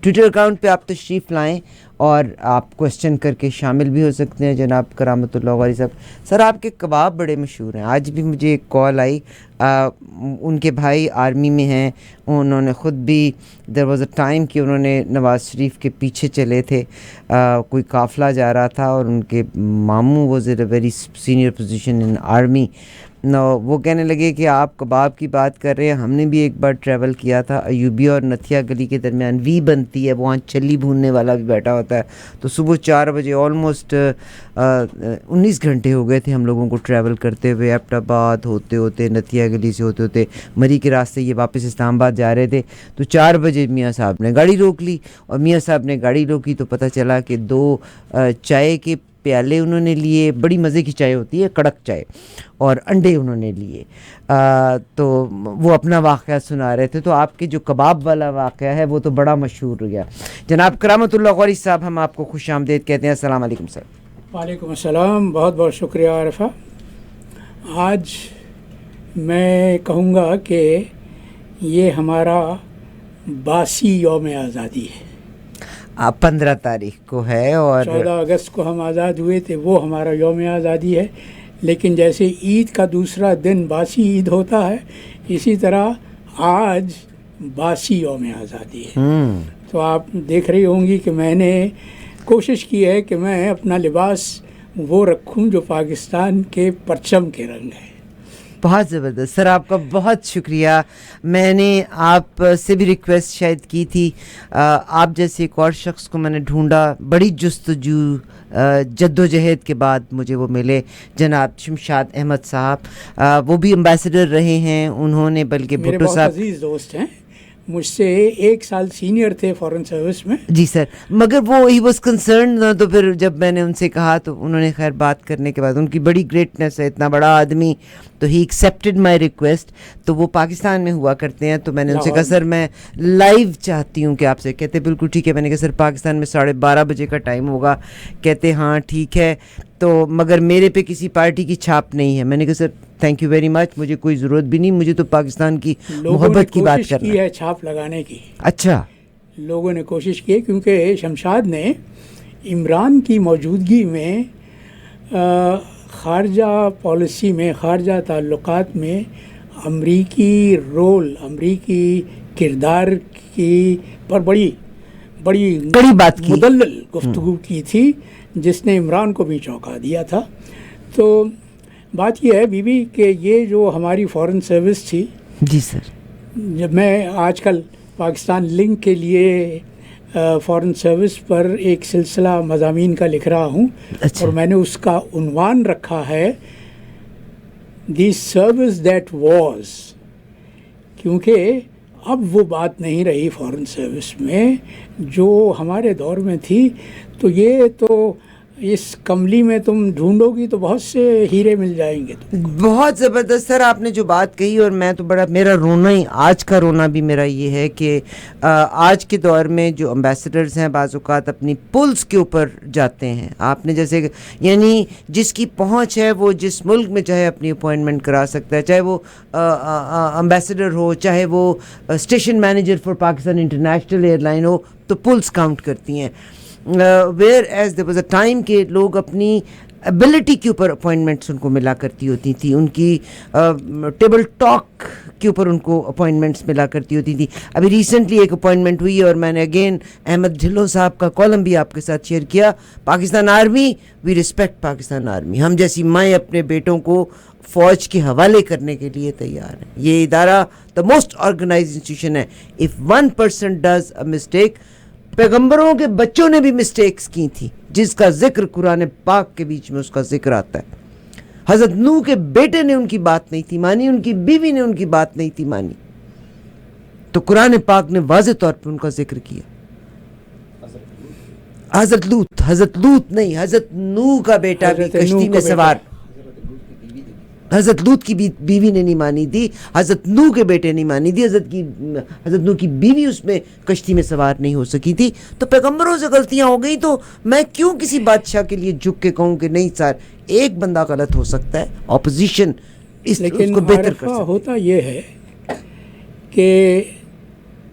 Twitter account پہ آپ تشریف لائیں اور آپ کوشچن کر کے شامل بھی ہو سکتے ہیں جناب کرامت اللہ غوری صاحب۔ سر آپ کے کباب بڑے مشہور ہیں، آج بھی مجھے ایک کال آئی، ان کے بھائی آرمی میں ہیں، انہوں نے خود بھی دیر واز اے ٹائم کہ انہوں نے نواز شریف کے پیچھے چلے تھے، کوئی قافلہ جا رہا تھا اور ان کے ماموں was a very senior position in army, وہ کہنے لگے کہ آپ کباب کی بات کر رہے ہیں، ہم نے بھی ایک بار ٹریول کیا تھا ایوبی اور نتھیا گلی کے درمیان، وی بنتی ہے وہاں چلی بھوننے والا بھی بیٹھا ہوتا ہے، تو صبح 4 بجے آلموسٹ 19 گھنٹے ہو گئے تھے ہم لوگوں کو ٹریول کرتے ہوئے، ایبٹ آباد ہوتے ہوتے نتھیا گلی سے ہوتے ہوتے مری کے راستے یہ واپس اسلام آباد جا رہے تھے، تو 4 بجے میاں صاحب نے گاڑی روک لی، اور میاں صاحب نے گاڑی روکی تو پتہ چلا کہ 2 چائے کے پیالے انہوں نے لیے، بڑی مزے کی چائے ہوتی ہے کڑک چائے، اور انڈے انہوں نے لیے، تو وہ اپنا واقعہ سنا رہے تھے، تو آپ کے جو کباب والا واقعہ ہے وہ تو بڑا مشہور ہو گیا۔ جناب کرامت اللہ غوری صاحب، ہم آپ کو خوش آمدید کہتے ہیں، السلام علیکم سر۔ وعلیکم السلام، بہت بہت شکریہ عارفہ۔ آج میں کہوں گا کہ یہ ہمارا 82 یوم آزادی ہے۔ 15 تاریخ کو ہے، اور 14 اگست کو ہم آزاد ہوئے تھے، وہ ہمارا یوم آزادی ہے، لیکن جیسے عید کا دوسرا دن 82 عید ہوتا ہے، اسی طرح آج 82 یوم آزادی ہے۔ تو آپ دیکھ رہی ہوں گی کہ میں نے کوشش کی ہے کہ میں اپنا لباس وہ رکھوں جو پاکستان کے پرچم کے رنگ ہے۔ بہت زبردست سر، آپ کا بہت شکریہ۔ میں نے آپ سے بھی ریکویسٹ شاید کی تھی، آپ جیسے ایک اور شخص کو میں نے ڈھونڈا، بڑی جستجو جد و جہد کے بعد مجھے وہ ملے، جناب شمشاد احمد صاحب، وہ بھی امبیسڈر رہے ہیں، انہوں نے بلکہ میرے بھٹو بہت صاحب عزیز دوست ہیں، مجھ سے 1 سال سینئر تھے فارن سروس میں۔ جی سر، مگر وہ ہی واز کنسرنڈ، تو پھر جب میں نے ان سے کہا تو انہوں نے خیر بات کرنے کے بعد، ان کی بڑی گریٹنس ہے، اتنا بڑا آدمی، تو ہی ایکسیپٹڈ مائی ریکویسٹ، تو وہ پاکستان میں ہوا کرتے ہیں، تو میں نے ان سے کہا سر میں لائیو چاہتی ہوں کہ آپ سے، کہتے بالکل ٹھیک ہے، میں نے کہا سر پاکستان میں 12:30 بجے کا ٹائم ہوگا، کہتے ہاں ٹھیک ہے، تو مگر میرے پہ کسی پارٹی کی چھاپ نہیں ہے، میں نے کہا sir thank you very much, مجھے کوئی ضرورت بھی نہیں، مجھے تو پاکستان کی محبت کی بات کرنا کی ہے چھاپ لگانے کی۔ اچھا، لوگوں نے کوشش کی کیونکہ شمشاد نے عمران کی موجودگی میں خارجہ پالیسی میں، خارجہ تعلقات میں امریکی رول، امریکی کردار کی پر بڑی بات کی، مدلل گفتگو کی تھی، جس نے عمران کو بھی چونکا دیا تھا۔ تو بات یہ ہے بی بی کہ یہ جو ہماری فارن سروس تھی، جی سر، جب میں آج کل پاکستان لنک کے لیے فارن سروس پر ایک سلسلہ مضامین کا لکھ رہا ہوں، اور میں نے اس کا عنوان رکھا ہے دی سروس دیٹ واز، کیونکہ اب وہ بات نہیں رہی فارن سروس میں جو ہمارے دور میں تھی۔ تو یہ تو اس کملی میں تم ڈھونڈو گی تو بہت سے ہیرے مل جائیں گے۔ بہت زبردست سر آپ نے جو بات کہی، اور میں تو بڑا، میرا رونا ہی، آج کا رونا بھی میرا یہ ہے کہ آج کے دور میں جو امبیسڈرز ہیں بعض اوقات اپنی پلس کے اوپر جاتے ہیں، آپ نے جیسے یعنی جس کی پہنچ ہے وہ جس ملک میں چاہے اپنی اپوائنٹمنٹ کرا سکتا ہے، چاہے وہ امبیسڈر ہو، چاہے وہ station manager for Pakistan international airline ہو، تو پلس کاؤنٹ کرتی ہیں، whereas there was a time کہ لوگ اپنی ایبلٹی کے اوپر اپوائنٹمنٹس ان کو ملا کرتی ہوتی تھی، ان کی ٹیبل ٹاک کے اوپر ان کو اپوائنٹمنٹس ملا کرتی ہوتی تھی۔ ابھی ریسنٹلی ایک اپوائنٹمنٹ ہوئی، اور میں نے اگین احمد ڈھلو صاحب کا کالم بھی آپ کے ساتھ شیئر کیا، Pakistan army, we respect Pakistan army, ہم جیسی مائیں اپنے بیٹوں کو فوج کے حوالے کرنے کے لیے تیار ہیں۔ یہ ادارہ دا موسٹ آرگنائز انسٹیٹیوشن ہے، اف 1% ڈز اے مسٹیک، پیغمبروں کے بچوں نے بھی مسٹیکس کی تھی، جس کا ذکر قرآن پاک کے بیچ میں اس کا ذکر آتا ہے۔ حضرت نوح کے بیٹے نے ان کی بات نہیں تھی مانی، ان کی بیوی نے ان کی بات نہیں تھی مانی، تو قرآن پاک نے واضح طور پہ ان کا ذکر کیا۔ حضرت لوط نہیں، حضرت نوح کا بیٹا بھی کشتی میں سوار، حضرت لوط کی بیوی نے نہیں مانی تھی، حضرت نوح کے بیٹے نہیں مانی تھی، حضرت نوح کی بیوی اس میں کشتی میں سوار نہیں ہو سکی تھی۔ تو پیغمبروں سے غلطیاں ہو گئی، تو میں کیوں کسی بادشاہ کے لیے جھک کے کہوں کہ نہیں سر، ایک بندہ غلط ہو سکتا ہے، اپوزیشن اس کو بہتر کر سکتا ہے۔ ہوتا یہ ہے کہ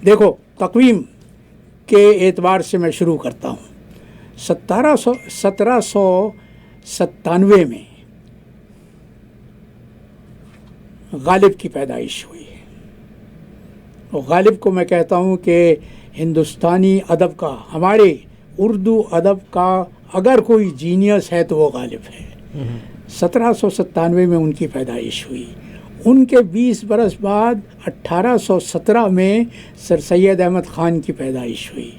دیکھو تقویم کے اعتبار سے میں شروع کرتا ہوں. 1797 میں غالب کی پیدائش ہوئی. اور غالب کو میں کہتا ہوں کہ ہندوستانی ادب کا، ہمارے اردو ادب کا اگر کوئی جینیس ہے تو وہ غالب ہے. 1797 میں ان کی پیدائش ہوئی. ان کے 20 برس بعد 1817 میں سر سید احمد خان کی پیدائش ہوئی.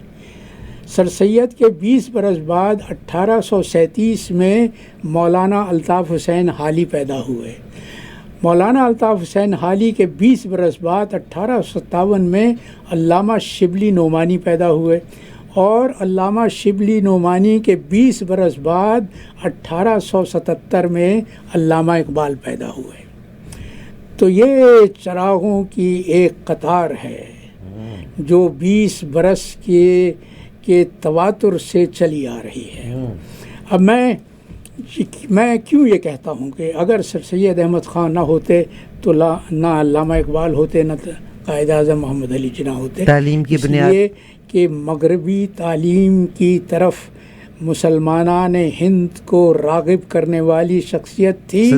سر سید کے 20 برس بعد 1837 میں مولانا الطاف حسین حالی پیدا ہوئے. مولانا الطاف حسین حالی کے 20 برس بعد 1857 میں علامہ شبلی نعمانی پیدا ہوئے. اور علامہ شبلی نعمانی کے 20 برس بعد 1877 میں علامہ اقبال پیدا ہوئے. تو یہ چراغوں کی ایک قطار ہے جو 20 برس کے تواتر سے چلی آ رہی ہے. اب میں کیوں یہ کہتا ہوں کہ اگر سر سید احمد خان نہ ہوتے تو نہ علامہ اقبال ہوتے، نہ قائد اعظم محمد علی جناح ہوتے. تعلیم کی بنیاد یہ کہ مغربی تعلیم کی طرف مسلمانان ہند کو راغب کرنے والی شخصیت تھی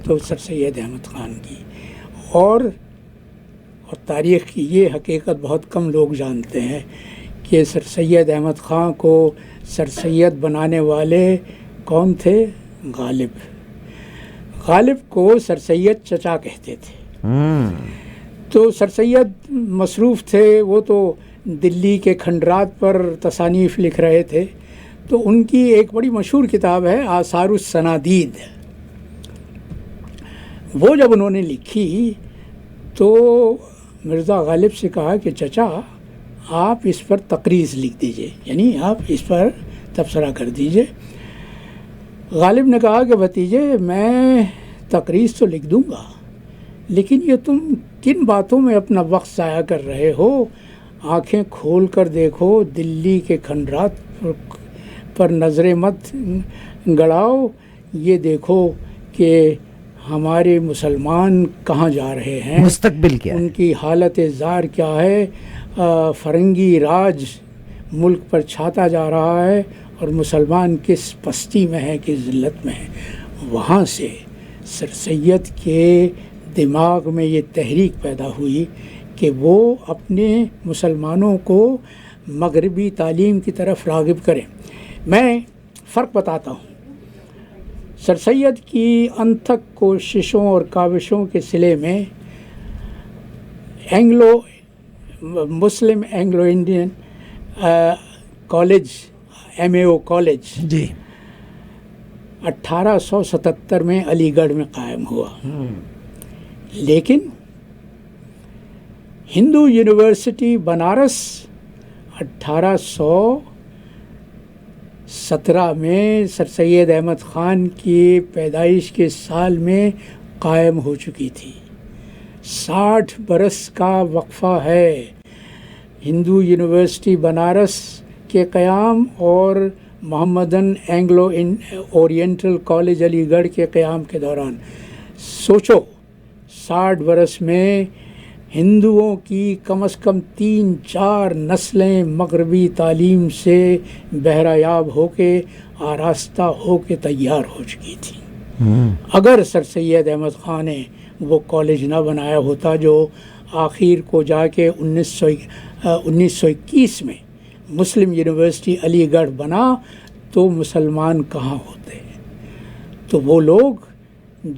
تو سر سید احمد خان کی. اور تاریخ کی یہ حقیقت بہت کم لوگ جانتے ہیں کہ سر سید احمد خان کو سر سید بنانے والے کون تھے؟ غالب کو سر سید چچا کہتے تھے. تو سر سید مصروف تھے، وہ تو دلی کے کھنڈرات پر تصانیف لکھ رہے تھے. تو ان کی ایک بڑی مشہور کتاب ہے آثار السنادید. وہ جب انہوں نے لکھی تو مرزا غالب سے کہا کہ چچا آپ اس پر تقریض لکھ دیجئے، یعنی آپ اس پر تبصرہ کر دیجئے. غالب نے کہا کہ بھتیجے میں تقریض تو لکھ دوں گا، لیکن یہ تم کن باتوں میں اپنا وقت ضائع کر رہے ہو؟ آنکھیں کھول کر دیکھو، دلی کے کھنڈرات پر نظریں مت گڑاؤ، یہ دیکھو کہ ہمارے مسلمان کہاں جا رہے ہیں، مستقبل کیا ہے، ان کی حالت زار کیا ہے. فرنگی راج ملک پر چھاتا جا رہا ہے اور مسلمان کس پستی میں ہے، کس ذلت میں ہے. وہاں سے سر سید کے دماغ میں یہ تحریک پیدا ہوئی کہ وہ اپنے مسلمانوں کو مغربی تعلیم کی طرف راغب کریں. میں فرق بتاتا ہوں. سر سید کی انتھک کوششوں اور کاوشوں کے صلے میں مسلم Anglo Indian college MAO college جی 1877 میں علی گڑھ میں قائم ہوا. لیکن ہندو یونیورسٹی بنارس 1817 میں سر سید احمد خان کی پیدائش کے سال میں قائم ہو چکی تھی. 60 برس کا وقفہ ہے ہندو یونیورسٹی بنارس کے قیام اور محمدن اینگلو اورینٹل کالج علی گڑھ کے قیام کے دوران. سوچو 60 برس میں ہندوؤں کی کم از کم 3-4 نسلیں مغربی تعلیم سے بہرایاب ہو کے آراستہ ہو کے تیار ہو چکی تھی. اگر سر سید احمد خان نے وہ کالج نہ بنایا ہوتا جو آخر کو جا کے 1921 میں مسلم یونیورسٹی علی گڑھ بنا تو مسلمان کہاں ہوتے. تو وہ لوگ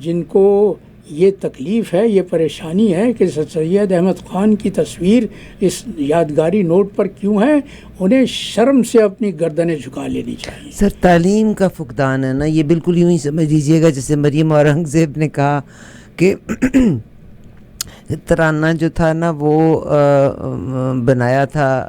جن کو یہ تکلیف ہے، یہ پریشانی ہے کہ سر سید احمد خان کی تصویر اس یادگاری نوٹ پر کیوں ہے، انہیں شرم سے اپنی گردنیں جھکا لینی چاہیے. سر تعلیم کا فقدان ہے نا، یہ بالکل یوں ہی سمجھ لیجیے گا جیسے مریم اورنگزیب نے کہا کہ ترانہ جو تھا نا وہ بنایا تھا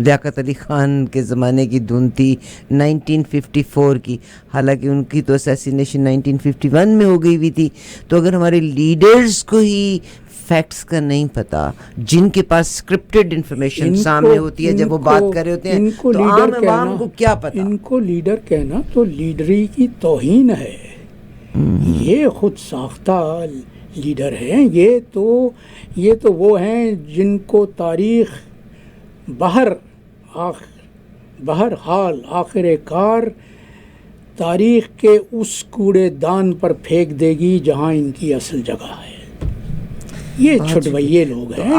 لیاقت علی خان کے زمانے کی دھن تھی 1954 کی، حالانکہ ان کی تو اسیسینیشن 1951 میں ہو گئی ہوئی تھی. تو اگر ہمارے لیڈرز کو ہی فیکٹس کا نہیں پتا، جن کے پاس اسکرپٹڈ انفارمیشن سامنے ہوتی ہے جب وہ بات کر رہے ہوتے ہیں تو عام عوام کو کیا پتا. ان کو لیڈر کہنا تو لیڈری کی توہین ہے. یہ خود ساختہ لیڈر ہیں. یہ تو وہ ہیں جن کو تاریخ بہرحال آخر کار تاریخ کے اس کوڑے دان پر پھینک دے گی جہاں ان کی اصل جگہ ہے. یہ چھٹوئیے لوگ ہیں.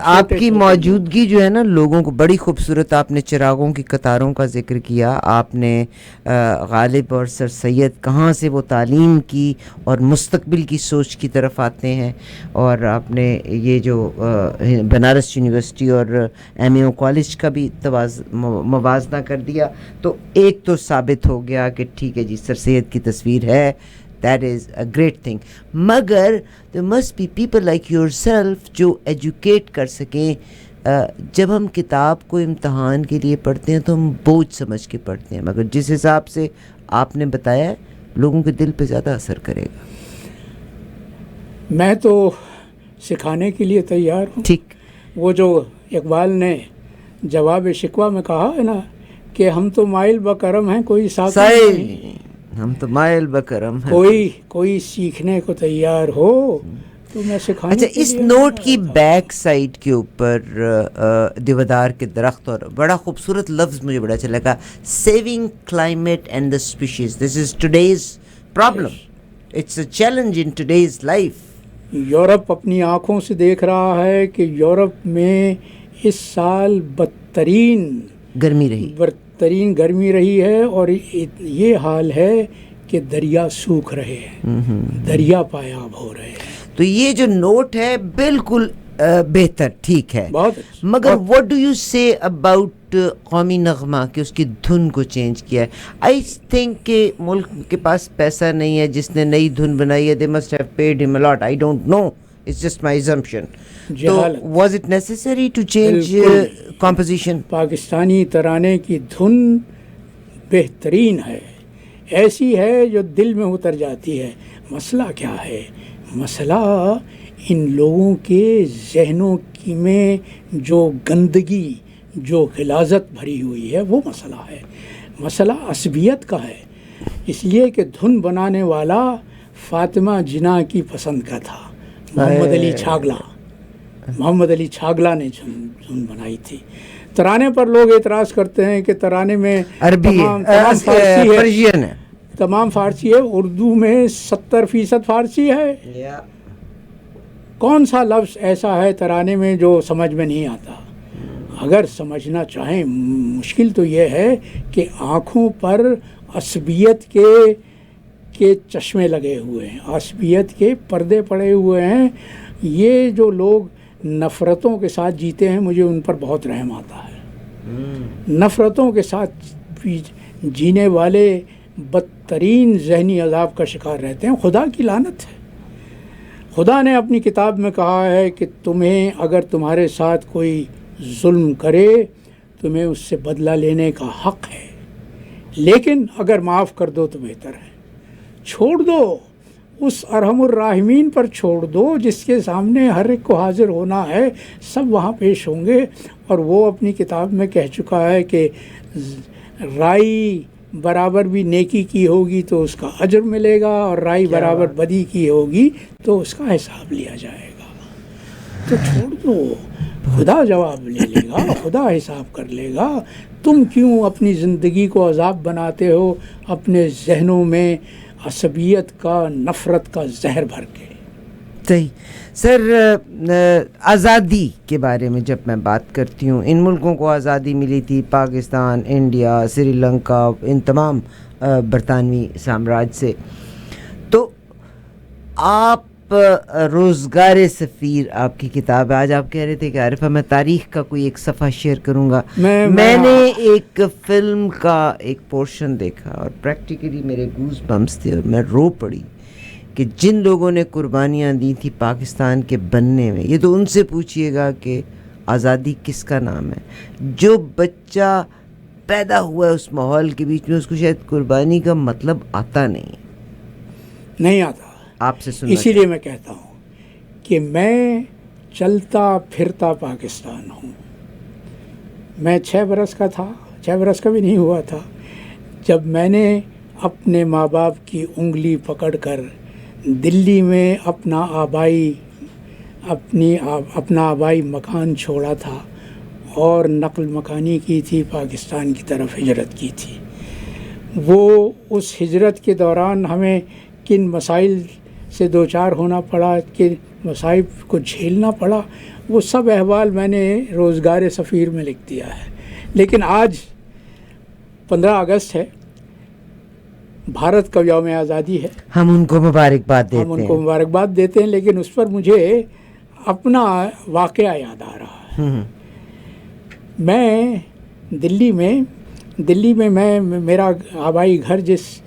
آپ کی موجودگی جو ہے نا لوگوں کو بڑی خوبصورت. آپ نے چراغوں کی قطاروں کا ذکر کیا, آپ نے غالب اور سر سید کہاں سے وہ تعلیم کی اور مستقبل کی سوچ کی طرف آتے ہیں, اور آپ نے یہ جو بنارس یونیورسٹی اور ایم اے کالج کا بھی موازنہ کر دیا, تو ایک تو ثابت ہو گیا کہ ٹھیک ہے جی سر سید کی تصویر ہے. That is a great thing. مگر there must be people like yourself جو ایجوکیٹ کر سکیں. جب ہم کتاب کو امتحان کے لیے پڑھتے ہیں تو ہم بوجھ سمجھ کے پڑھتے ہیں, مگر جس حساب سے آپ نے بتایا ہے لوگوں کے دل پہ زیادہ اثر کرے گا. میں تو سکھانے کے لیے تیار ہوں. ٹھیک, وہ جو اقبال نے جواب شکوہ میں کہا ہے نا کہ ہم تو مائل بکرم ہیں, کوئی سائل نہیں, ہم تو مائل بکرم ہیں, کوئی سیکھنے کو تیار ہو تو میں سکھانے. اچھا, اس نوٹ کی بیک سائڈ کے اوپر دیودار کے درخت, اور بڑا خوبصورت لفظ مجھے بڑا اچھا لگا, saving climate and the species. This is today's problem, it's a challenge in today's life. Europe اپنی آنکھوں سے دیکھ رہا ہے کہ یورپ میں اس سال بدترین گرمی رہی ہے, اور یہ حال ہے کہ دریا سوکھ رہے ہیں, دریا پایاب ہو رہے ہیں. تو یہ جو نوٹ ہے بالکل بہتر, ٹھیک ہے, مگر what do you say about قومی نغمہ کہ اس کی دھن کو چینج کیا ہے؟ I think کہ ملک کے پاس پیسہ نہیں ہے جس نے نئی دھن بنائی ہے. they must have paid him a lot. I don't know, it's just my assumption. تو was it necessary to change composition? Pakistani ترانے کی دھن بہترین ہے, ایسی ہے جو دل میں اتر جاتی ہے. مسئلہ کیا ہے؟ مسئلہ ان لوگوں کے ذہنوں کی میں جو گندگی, جو غلاظت بھری ہوئی ہے, وہ مسئلہ ہے. مسئلہ عصبیت کا ہے, اس لیے کہ دھن بنانے والا فاطمہ جناح کی پسند کا تھا, محمد علی چھاگلا نے دھن بنائی تھی. ترانے پر لوگ اعتراض کرتے ہیں کہ ترانے میں عربی پرشین ہے, تمام فارسی ہے, اردو میں 70% فارسی ہے. کون سا لفظ ایسا ہے ترانے میں جو سمجھ میں نہیں آتا؟ اگر سمجھنا چاہیں, مشکل تو یہ ہے کہ آنکھوں پر عصبیت کے چشمے لگے ہوئے ہیں, عصبیت کے پردے پڑے ہوئے ہیں. یہ جو لوگ نفرتوں کے ساتھ جیتے ہیں, مجھے ان پر بہت رحم آتا ہے. نفرتوں کے ساتھ جینے والے بدترین ذہنی عذاب کا شکار رہتے ہیں. خدا کی لعنت ہے. خدا نے اپنی کتاب میں کہا ہے کہ تمہیں اگر تمہارے ساتھ کوئی ظلم کرے تمہیں اس سے بدلہ لینے کا حق ہے, لیکن اگر معاف کر دو تو بہتر ہے. چھوڑ دو, اس ارحم الراحمین پر چھوڑ دو جس کے سامنے ہر ایک کو حاضر ہونا ہے. سب وہاں پیش ہوں گے, اور وہ اپنی کتاب میں کہہ چکا ہے کہ رائی برابر بھی نیکی کی ہوگی تو اس کا اجر ملے گا, اور رائی برابر بدی کی ہوگی تو اس کا حساب لیا جائے گا. تو چھوڑ دو, خدا جواب لے لے گا, خدا حساب کر لے گا. تم کیوں اپنی زندگی کو عذاب بناتے ہو اپنے ذہنوں میں عصبیت کا, نفرت کا زہر بھر کے؟ صحیح. سر, آزادی کے بارے میں جب میں بات کرتی ہوں, ان ملکوں کو آزادی ملی تھی, پاکستان, انڈیا, سری لنکا, ان تمام برطانوی سامراج سے. تو آپ روزگار سفیر, آپ کی کتاب ہے, آج آپ کہہ رہے تھے کہ عارفہ میں تاریخ کا کوئی ایک صفحہ شیئر کروں گا. میں نے ایک فلم کا ایک پورشن دیکھا اور پریکٹیکلی میرے گوز بمپس تھے, اور میں رو پڑی کہ جن لوگوں نے قربانیاں دی تھی پاکستان کے بننے میں, یہ تو ان سے پوچھئے گا کہ آزادی کس کا نام ہے. جو بچہ پیدا ہوا ہے اس ماحول کے بیچ میں, اس کو شاید قربانی کا مطلب آتا نہیں آتا. آپ سے سننا, اسی لیے میں کہتا ہوں کہ میں چلتا پھرتا پاکستان ہوں. میں 6 برس کا تھا, 6 برس کا بھی نہیں ہوا تھا, جب میں نے اپنے ماں باپ کی انگلی پکڑ کر دلی میں اپنا آبائی مکان چھوڑا تھا اور نقل مکانی کی تھی، پاکستان کی طرف ہجرت کی تھی. وہ اس ہجرت کے دوران ہمیں کن مسائل سے دوچار ہونا پڑا، کن مصائب کو جھیلنا پڑا، وہ سب احوال میں نے روزگار سفیر میں لکھ دیا ہے. لیکن آج 15 اگست ہے، بھارت کا یوم آزادی ہے، ہم ان کو مبارکباد دیتے ہیں، لیکن اس پر مجھے اپنا واقعہ یاد آ رہا ہے. میں دلی میں میرا آبائی گھر جس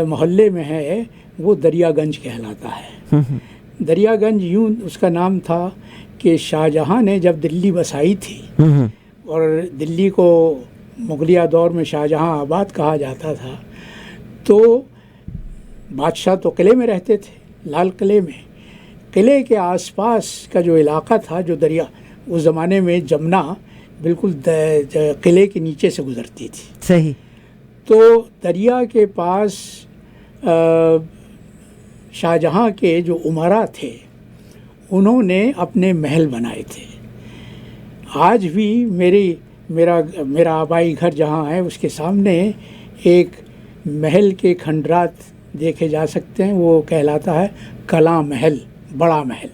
محلے میں ہے وہ دریا گنج کہلاتا ہے. دریا گنج یوں اس کا نام تھا کہ شاہ جہاں نے جب دلی بسائی تھی، اور دلی کو مغلیہ دور میں شاہ جہاں آباد کہا جاتا تھا، تو بادشاہ تو قلعے میں رہتے تھے، لال قلعے میں. قلعے کے آس پاس کا جو علاقہ تھا، جو دریا اس زمانے میں جمنا بالکل قلعے کے نیچے سے گزرتی تھی. صحیح. تو دریا کے پاس شاہ جہاں کے جو امراء تھے انہوں نے اپنے محل بنائے تھے. آج بھی میرا آبائی گھر جہاں ہے اس کے سامنے ایک محل کے کھنڈرات دیکھے جا سکتے ہیں، وہ کہلاتا ہے کلاں محل، بڑا محل.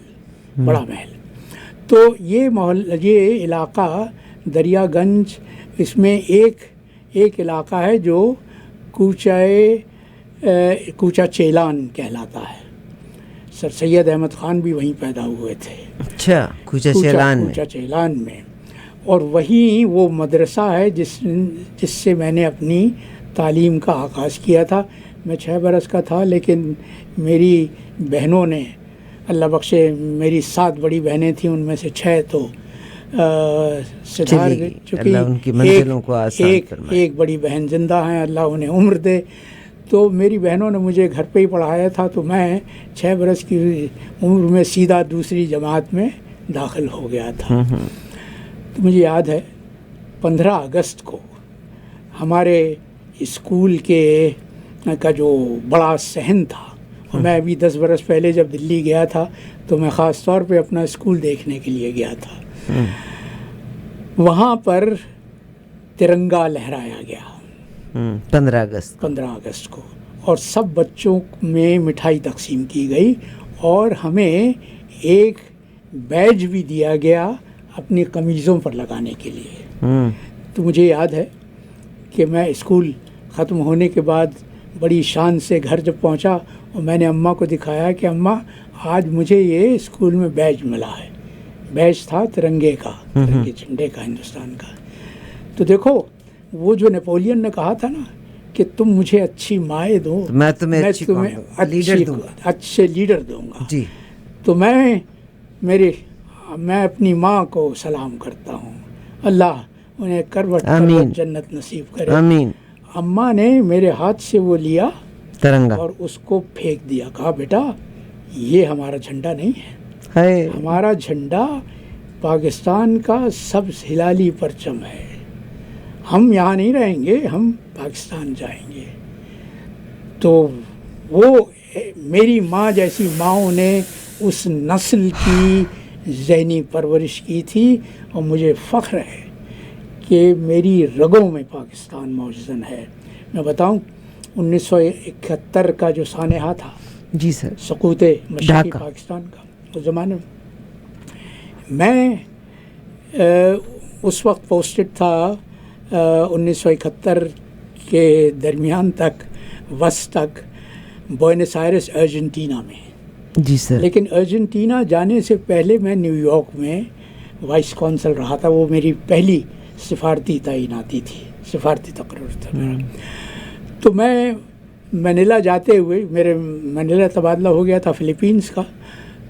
تو یہ علاقہ دریا گنج، اس میں ایک علاقہ ہے جو کوچہ چیلان کہلاتا ہے. سر سید احمد خان بھی وہیں پیدا ہوئے تھے. اچھا، کوچہ چیلان میں. اور وہیں وہ مدرسہ ہے جس سے میں نے اپنی تعلیم کا آغاز کیا تھا. میں 6 برس کا تھا، لیکن میری بہنوں نے، اللہ بخشے، میری 7 بڑی بہنیں تھیں، ان میں سے 6 تو ستار چکی. ایک بڑی بہن زندہ ہیں، اللہ انہیں عمر دے. تو میری بہنوں نے مجھے گھر پہ ہی پڑھایا تھا، تو میں 6 برس کی عمر میں سیدھا دوسری جماعت میں داخل ہو گیا تھا. تو مجھے یاد ہے 15 اگست کو ہمارے اسکول کا جو بڑا صحن تھا، اور میں ابھی 10 برس پہلے جب دلی گیا تھا تو میں خاص طور پہ اپنا اسکول دیکھنے کے لیے گیا تھا. وہاں پر ترنگا لہرایا گیا 15 اگست کو، اور سب بچوں میں مٹھائی تقسیم کی گئی، اور ہمیں ایک بیج بھی دیا گیا اپنی قمیضوں پر لگانے کے لیے. تو مجھے یاد ہے کہ میں اسکول ختم ہونے کے بعد بڑی شان سے گھر جب پہنچا اور میں نے اماں کو دکھایا کہ اماں آج مجھے یہ اسکول میں بیج ملا ہے. بیج تھا ترنگے کا، ترنگے جھنڈے کا، ہندوستان کا. تو دیکھو، وہ جو نیپولین نے کہا تھا نا کہ تم مجھے اچھی مائیں دو، میں تمہیں اچھے لیڈر دوں گا. جی. تو میں اپنی ماں کو سلام کرتا ہوں، اللہ انہیں کروٹ جنت نصیب کرے. آمین. اماں نے میرے ہاتھ سے وہ لیا ترنگا اور اس کو پھینک دیا. کہا بیٹا یہ ہمارا جھنڈا نہیں ہے، ہمارا جھنڈا پاکستان کا سبز ہلالی پرچم ہے. ہم یہاں نہیں رہیں گے، ہم پاکستان جائیں گے. تو وہ میری ماں جیسی ماؤں نے اس نسل کی ذہنی پرورش کی تھی، اور مجھے فخر ہے کہ میری رگوں میں پاکستان موجزن ہے. میں بتاؤں 1971 کا جو سانحہ تھا، جی سر، سقوط مشرقی پاکستان کا، اس زمانے میں اس وقت پوسٹڈ تھا 1971 کے درمیان تک، وسط تک، بوئنس آئرس ارجنٹینا میں. جی سر. لیکن ارجنٹینا جانے سے پہلے میں نیو یارک میں وائس کونسل رہا تھا. وہ میری پہلی سفارتی تعیناتی تھی، سفارتی تقرر تھا میرا. تو میں منیلا جاتے ہوئے، میرے منیلا تبادلہ ہو گیا تھا فلیپینس کا،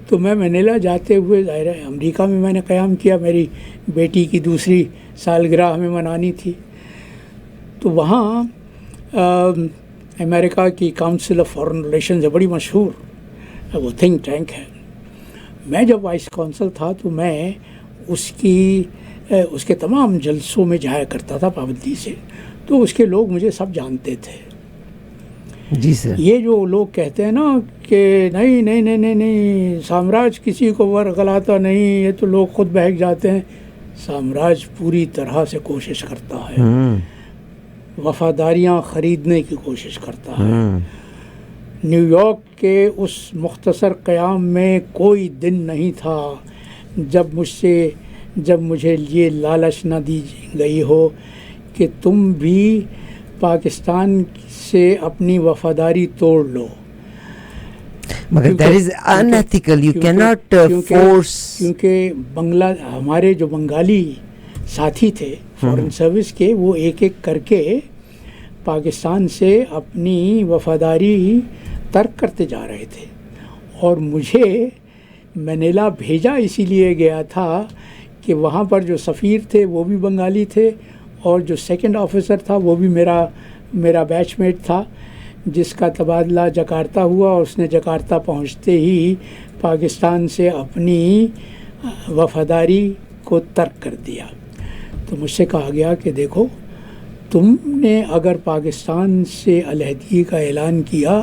تو میں منیلا جاتے ہوئے، ظاہر ہے امریکہ میں میں نے قیام کیا، میری بیٹی کی 2ری سالگرہ ہمیں منانی تھی. تو وہاں امریکہ کی کاؤنسل آف فارن ریلیشنز ہے، بڑی مشہور وہ تھنک ٹینک ہے. میں جب وائس کونسل تھا تو میں اس کے تمام جلسوں میں جایا کرتا تھا پابندی سے. تو اس کے لوگ مجھے سب جانتے تھے. جی سر. یہ جو لوگ کہتے ہیں نا کہ نہیں نہیں نہیں نہیں نہیں سامراج کسی کو ورغلاتا نہیں، یہ تو لوگ خود بہک جاتے ہیں. سامراج پوری طرح سے کوشش کرتا ہے، وفاداریاں خریدنے کی کوشش کرتا ہے. نیو یارک کے اس مختصر قیام میں کوئی دن نہیں تھا جب مجھے یہ لالچ نہ دی گئی ہو کہ تم بھی پاکستان سے اپنی وفاداری توڑ لو. مگر that is unethical, you cannot force. کیونکہ ہمارے جو بنگالی ساتھی تھے فورن سروس کے، وہ ایک ایک کر کے پاکستان سے اپنی وفاداری ترک کرتے جا رہے تھے، اور مجھے منیلا بھیجا اسی لیے گیا تھا کہ وہاں پر جو سفیر تھے وہ بھی بنگالی تھے، اور جو سیکنڈ آفیسر تھا وہ بھی میرا بیچ میٹ تھا، جس کا تبادلہ جکارتہ ہوا، اور اس نے جکارتہ پہنچتے ہی پاکستان سے اپنی وفاداری کو ترک کر دیا. تو مجھ سے کہا گیا کہ دیکھو، تم نے اگر پاکستان سے علیحدگی کا اعلان کیا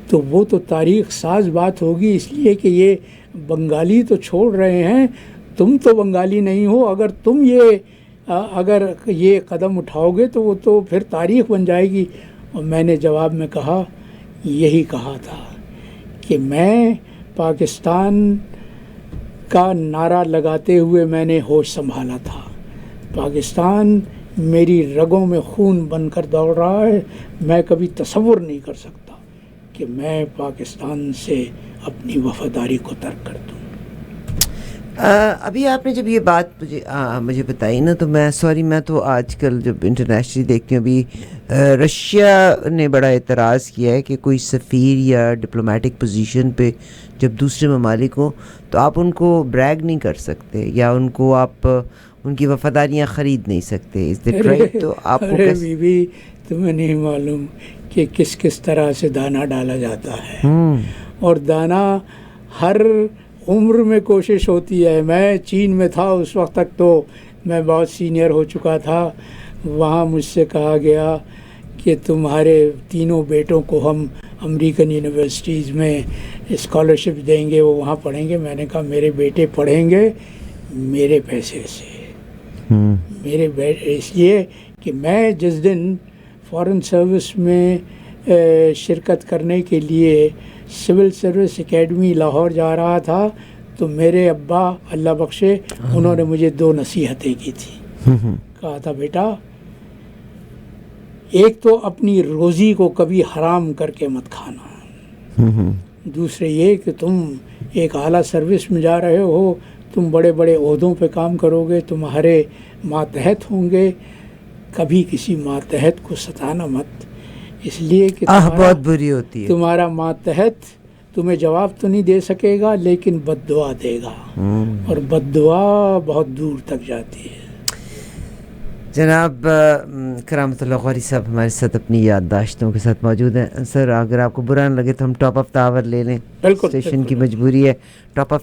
تو وہ تو تاریخ ساز بات ہوگی، اس لیے کہ یہ بنگالی تو چھوڑ رہے ہیں، تم تو بنگالی نہیں ہو. اگر یہ قدم اٹھاؤ گے تو وہ تو پھر تاریخ بن جائے گی. اور میں نے جواب میں یہی کہا تھا کہ میں پاکستان کا نعرہ لگاتے ہوئے میں نے ہوش سنبھالا تھا. پاکستان میری رگوں میں خون بن کر دوڑ رہا ہے. میں کبھی تصور نہیں کر سکتا کہ میں پاکستان سے اپنی وفاداری کو ترک کر دوں. ابھی آپ نے جب یہ بات مجھے بتائی نا، تو میں تو آج کل جب انٹرنیشنلی دیکھتی ہوں، ابھی رشیا نے بڑا اعتراض کیا ہے کہ کوئی سفیر یا ڈپلومیٹک پوزیشن پہ جب دوسرے ممالک ہوں تو آپ ان کو بریگ نہیں کر سکتے، یا ان کو آپ ان کی وفاداریاں خرید نہیں سکتے. Is that right? تو آپ کو بیوی تمہیں نہیں معلوم کہ کس طرح سے دانہ ڈالا جاتا ہے، اور دانہ ہر عمر میں کوشش ہوتی ہے. میں چین میں تھا، اس وقت تک تو میں بہت سینئر ہو چکا تھا. وہاں مجھ سے کہا گیا کہ تمہارے تینوں بیٹوں کو ہم امریکن یونیورسٹیز میں اسکالرشپ دیں گے، وہ وہاں پڑھیں گے. میں نے کہا میرے بیٹے پڑھیں گے میرے پیسے سے، اس لیے کہ میں جس دن فورن سروس میں شرکت کرنے کے لیے سول سروس اکیڈمی لاہور جا رہا تھا تو میرے ابا اللہ بخشے انہوں نے مجھے 2 نصیحتیں کی تھی. کہا تھا بیٹا، ایک تو اپنی روزی کو کبھی حرام کر کے مت کھانا، دوسرے یہ کہ تم ایک اعلیٰ سروس میں جا رہے ہو، تم بڑے بڑے عہدوں پہ کام کرو گے، تمہارے ماتحت ہوں گے، کبھی کسی ماتحت کو ستانا مت، اس لیے کہ بہت بری ہوتی ہے. تمہارا ماتحت تمہیں جواب تو نہیں دے سکے گا لیکن بد دعا دے گا، اور بد دعا بہت دور تک جاتی ہے. جناب کرامت اللہ غوری صاحب ہمارے ساتھ اپنی یادداشتوں کے ساتھ موجود ہیں. سر اگر آپ کو برا نہ لگے تو ہم ٹاپ آف دا آور لے لیں. بالکل، اسٹیشن کی مجبوری ہے. Top of